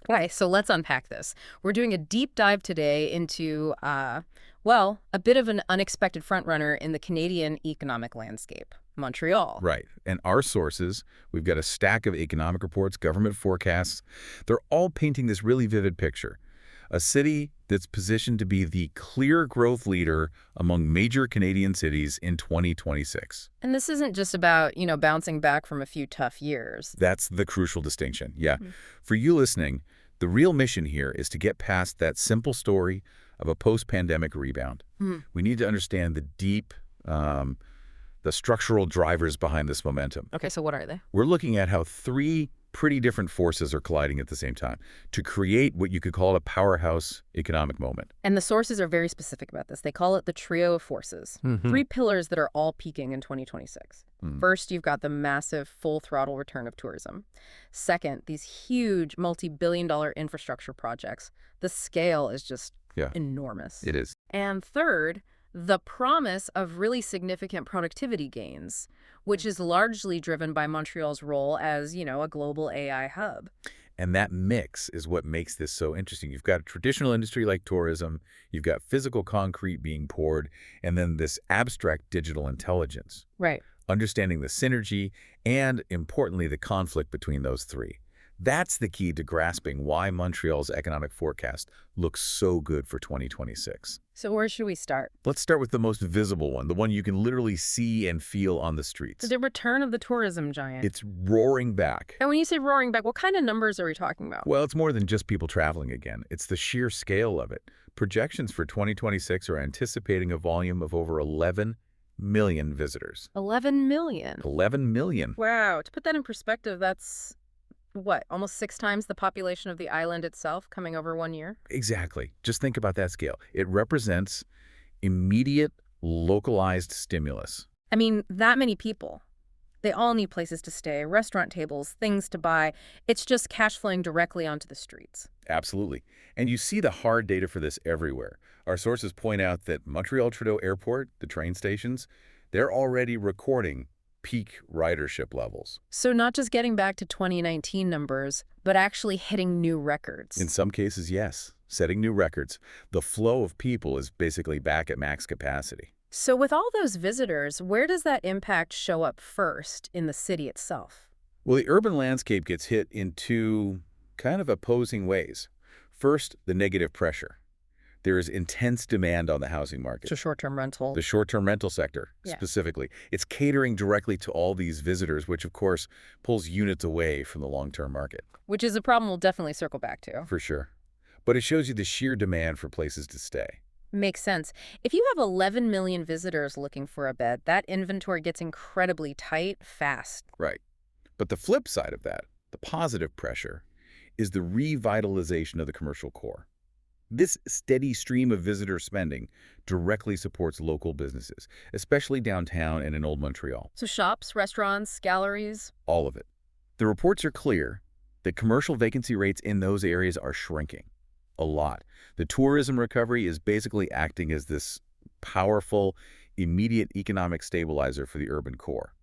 Okay, so let's unpack this. We're doing a deep dive today into, well, a bit of an unexpected frontrunner in the Canadian economic landscape, Montreal. Right. And our sources, we've got a stack of economic reports, government forecasts. They're all painting this really vivid picture. A city that's positioned to be the clear growth leader among major Canadian cities in 2026. And this isn't just about, bouncing back from a few tough years. That's the crucial distinction. Yeah. Mhm. For you listening, the real mission here is to get past that simple story of a post-pandemic rebound. Mhm. We need to understand the deep, the structural drivers behind this momentum. Okay, so what are they? We're looking at how three pretty different forces are colliding at the same time to create what you could call a powerhouse economic moment. And the sources are very specific about this. They call it the trio of forces. Three pillars that are all peaking in 2026. Mm. First, you've got the massive full throttle return of tourism. Second, these huge multi-billion-dollar infrastructure projects. The scale is just Yeah, enormous. it is. And third, the promise of really significant productivity gains, which is largely driven by Montreal's role as, a global AI hub. And that mix is what makes this so interesting. You've got a traditional industry like tourism, you've got physical concrete being poured, and then this abstract digital intelligence. Right. Understanding the synergy and, importantly, the conflict between those three. That's the key to grasping why Montreal's economic forecast looks so good for 2026. So where should we start? Let's start with the most visible one, the one you can literally see and feel on the streets. The return of the tourism giant. It's roaring back. And when you say roaring back, what kind of numbers are we talking about? Well, it's more than just people traveling again. It's the sheer scale of it. Projections for 2026 are anticipating a volume of over 11 million visitors. 11 million. 11 million. Wow. To put that in perspective, that's what, almost 6 times the population of the island itself coming over 1 year? Exactly. Just think about that scale. It represents immediate, localized stimulus. I mean, that many people. They all need places to stay, restaurant tables, things to buy. It's just cash flowing directly onto the streets. Absolutely. And you see the hard data for this everywhere. Our sources point out that Montreal Trudeau Airport, the train stations, they're already recording peak ridership levels. So not just getting back to 2019 numbers, but actually hitting new records. In some cases, yes, setting new records. The flow of people is basically back at max capacity. So with all those visitors, where does that impact show up first in the city itself? Well, the urban landscape gets hit in two kind of opposing ways. First, the negative pressure. There is intense demand on the housing market. So short-term rental. The short-term rental sector, Yeah. specifically. It's catering directly to all these visitors, which, of course, pulls units away from the long-term market. Which is a problem we'll definitely circle back to. For sure. But it shows you the sheer demand for places to stay. Makes sense. If you have 11 million visitors looking for a bed, that inventory gets incredibly tight fast. Right. But the flip side of that, the positive pressure, is the revitalization of the commercial core. This steady stream of visitor spending directly supports local businesses, especially downtown and in Old Montreal. So shops, restaurants, galleries. All of it. The reports are clear that commercial vacancy rates in those areas are shrinking. A lot. The tourism recovery is basically acting as this powerful, immediate economic stabilizer for the urban core.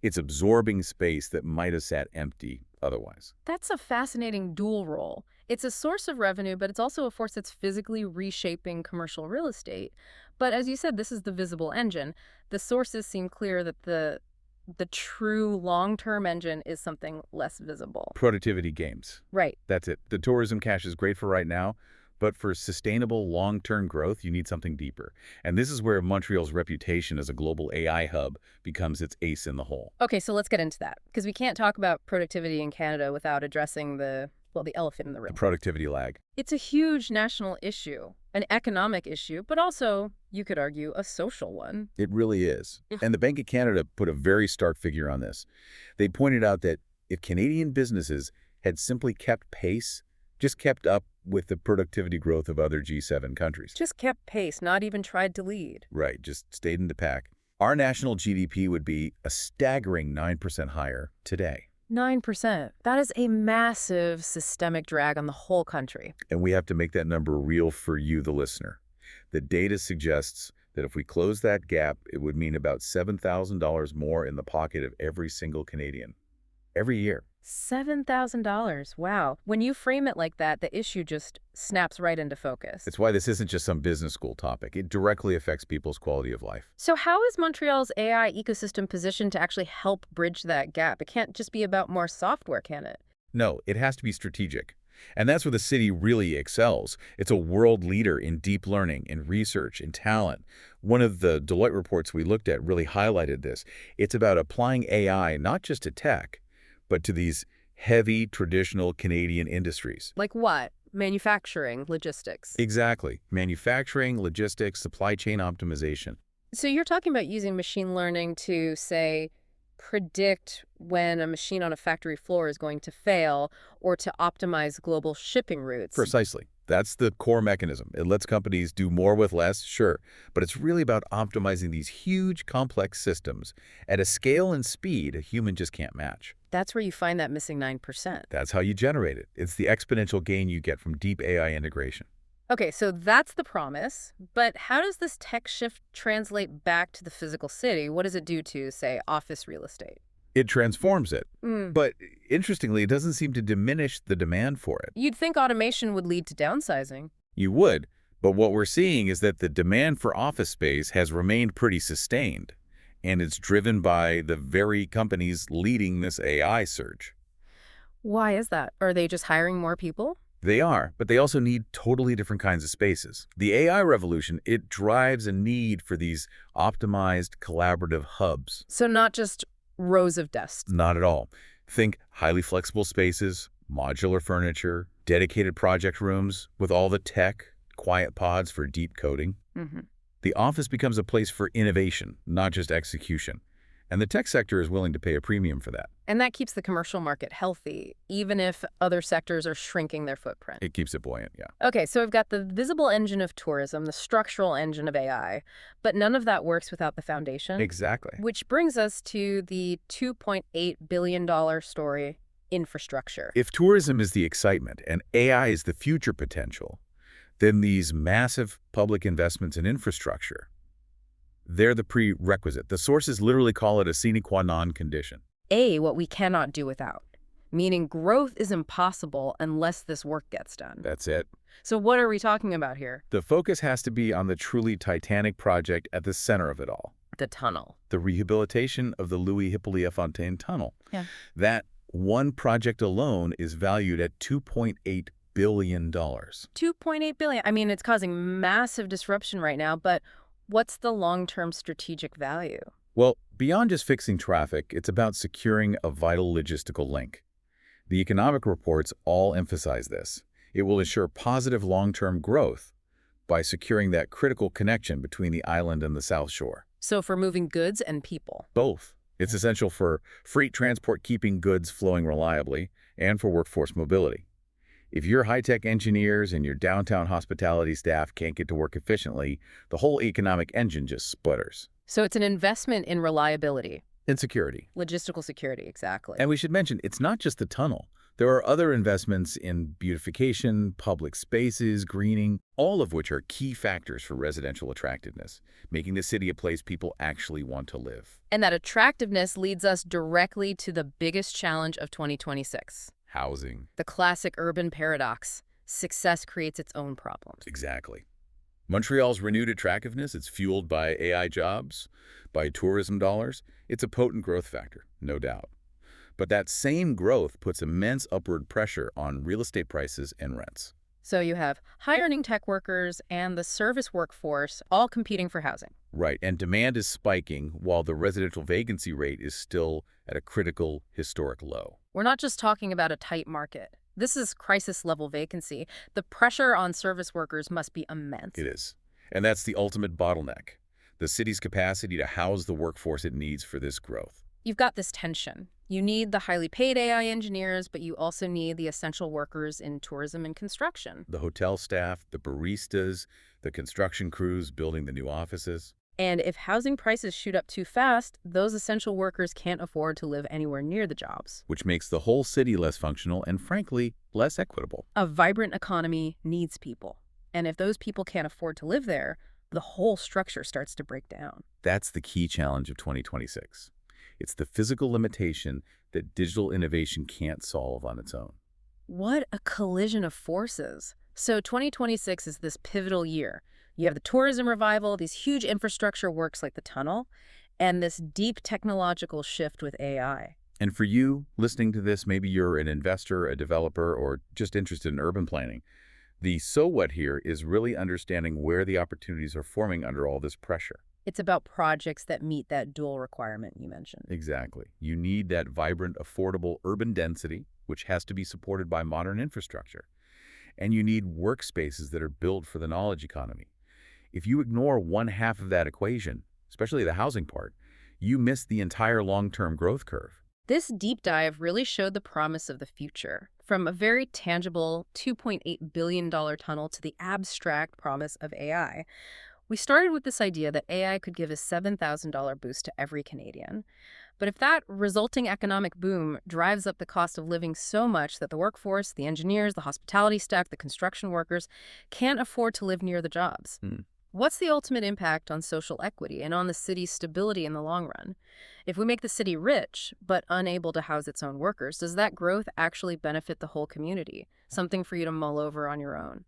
It's absorbing space that might have sat empty otherwise. That's a fascinating dual role. It's a source of revenue, but it's also a force that's physically reshaping commercial real estate. But as you said, this is the visible engine. The sources seem clear that the true long-term engine is something less visible. Productivity gains. Right. That's it. The tourism cash is great for right now, but for sustainable long-term growth, you need something deeper. And this is where Montreal's reputation as a global AI hub becomes its ace in the hole. Okay, so let's get into that, because we can't talk about productivity in Canada without addressing the elephant in the The room. productivity lag. It's a huge national issue, an economic issue, but also, you could argue, a social one. It really is. Yeah. And the Bank of Canada put a very stark figure on this. They pointed out that if Canadian businesses had simply kept pace, just kept up with the productivity growth of other G7 countries. Just kept pace, not even tried to lead. Right, just stayed in the pack. Our national GDP would be a staggering 9% higher today. 9%. That is a massive systemic drag on the whole country. And we have to make that number real for you, the listener. The data suggests that if we close that gap, it would mean about $7,000 more in the pocket of every single Canadian. Every year. $7,000. Wow. When you frame it like that, the issue just snaps right into focus. It's why this isn't just some business school topic. It directly affects people's quality of life. So how is Montreal's AI ecosystem positioned to actually help bridge that gap? It can't just be about more software, can it? No, it has to be strategic. And that's where the city really excels. It's a world leader in deep learning, in research, in talent. One of the Deloitte reports we looked at really highlighted this. It's about applying AI not just to tech, but to these heavy, traditional Canadian industries. Like what? Manufacturing, logistics. Exactly. Manufacturing, logistics, supply chain optimization. So you're talking about using machine learning to, say, predict when a machine on a factory floor is going to fail or to optimize global shipping routes. Precisely. That's the core mechanism. It lets companies do more with less, sure, but it's really about optimizing these huge, complex systems at a scale and speed a human just can't match. That's where you find that missing 9%. That's how you generate it. It's the exponential gain you get from deep AI integration. Okay, so that's the promise, but how does this tech shift translate back to the physical city? What does it do to, say, office real estate? It transforms it. Mm. But interestingly, it doesn't seem to diminish the demand for it. You'd think automation would lead to downsizing. You would, but what we're seeing is that the demand for office space has remained pretty sustained, and it's driven by the very companies leading this AI surge. Why is that? Are they just hiring more people? They are, but they also need totally different kinds of spaces. The AI revolution, it drives a need for these optimized collaborative hubs. So not just rows of desks. Not at all. Think highly flexible spaces, modular furniture, dedicated project rooms with all the tech, quiet pods for deep coding. Mm-hmm. The office becomes a place for innovation, not just execution. And the tech sector is willing to pay a premium for that. And that keeps the commercial market healthy, even if other sectors are shrinking their footprint. It keeps it buoyant, yeah. Okay, so we've got the visible engine of tourism, the structural engine of AI, but none of that works without the foundation. Exactly. Which brings us to the $2.8 billion story, infrastructure. If tourism is the excitement and AI is the future potential, then these massive public investments in infrastructure, they're the prerequisite. The sources literally call it a sine qua non condition. What we cannot do without, meaning growth is impossible unless this work gets done. That's it. So what are we talking about here? The focus has to be on the truly titanic project at the center of it all. The tunnel. The rehabilitation of the Louis Hippolyte Fontaine Tunnel. Yeah. That one project alone is valued at $2.8 billion. $2.8 billion. I mean, it's causing massive disruption right now, but what's the long-term strategic value? Well, beyond just fixing traffic, it's about securing a vital logistical link. The economic reports all emphasize this. It will ensure positive long-term growth by securing that critical connection between the island and the South Shore. So for moving goods and people. Both. It's essential for freight transport keeping goods flowing reliably and for workforce mobility. If your high-tech engineers and your downtown hospitality staff can't get to work efficiently, the whole economic engine just sputters. So it's an investment in reliability. In security. Logistical security, exactly. And we should mention, it's not just the tunnel. There are other investments in beautification, public spaces, greening, all of which are key factors for residential attractiveness, making the city a place people actually want to live. And that attractiveness leads us directly to the biggest challenge of 2026. Housing. The classic urban paradox. Success creates its own problems. Exactly. Montreal's renewed attractiveness, it's fueled by AI jobs, by tourism dollars. It's a potent growth factor, no doubt. But that same growth puts immense upward pressure on real estate prices and rents. So you have high-earning tech workers and the service workforce all competing for housing. Right, and demand is spiking while the residential vacancy rate is still at a critical historic low. We're not just talking about a tight market. This is crisis-level vacancy. The pressure on service workers must be immense. It is. And that's the ultimate bottleneck, the city's capacity to house the workforce it needs for this growth. You've got this tension. You need the highly paid AI engineers, but you also need the essential workers in tourism and construction. The hotel staff, the baristas, the construction crews building the new offices. And if housing prices shoot up too fast, those essential workers can't afford to live anywhere near the jobs. Which makes the whole city less functional and, frankly, less equitable. A vibrant economy needs people. And if those people can't afford to live there, the whole structure starts to break down. That's the key challenge of 2026. It's the physical limitation that digital innovation can't solve on its own. What a collision of forces. So 2026 is this pivotal year. You have the tourism revival, these huge infrastructure works like the tunnel, and this deep technological shift with AI. And for you, listening to this, maybe you're an investor, a developer, or just interested in urban planning. The so what here is really understanding where the opportunities are forming under all this pressure. It's about projects that meet that dual requirement you mentioned. Exactly. You need that vibrant, affordable urban density, which has to be supported by modern infrastructure. And you need workspaces that are built for the knowledge economy. If you ignore one half of that equation, especially the housing part, you miss the entire long-term growth curve. This deep dive really showed the promise of the future, from a very tangible $2.8 billion tunnel to the abstract promise of AI. We started with this idea that AI could give a $7,000 boost to every Canadian. But if that resulting economic boom drives up the cost of living so much that the workforce, the engineers, the hospitality staff, the construction workers can't afford to live near the jobs, Hmm. what's the ultimate impact on social equity and on the city's stability in the long run? If we make the city rich, but unable to house its own workers, does that growth actually benefit the whole community? Something for you to mull over on your own.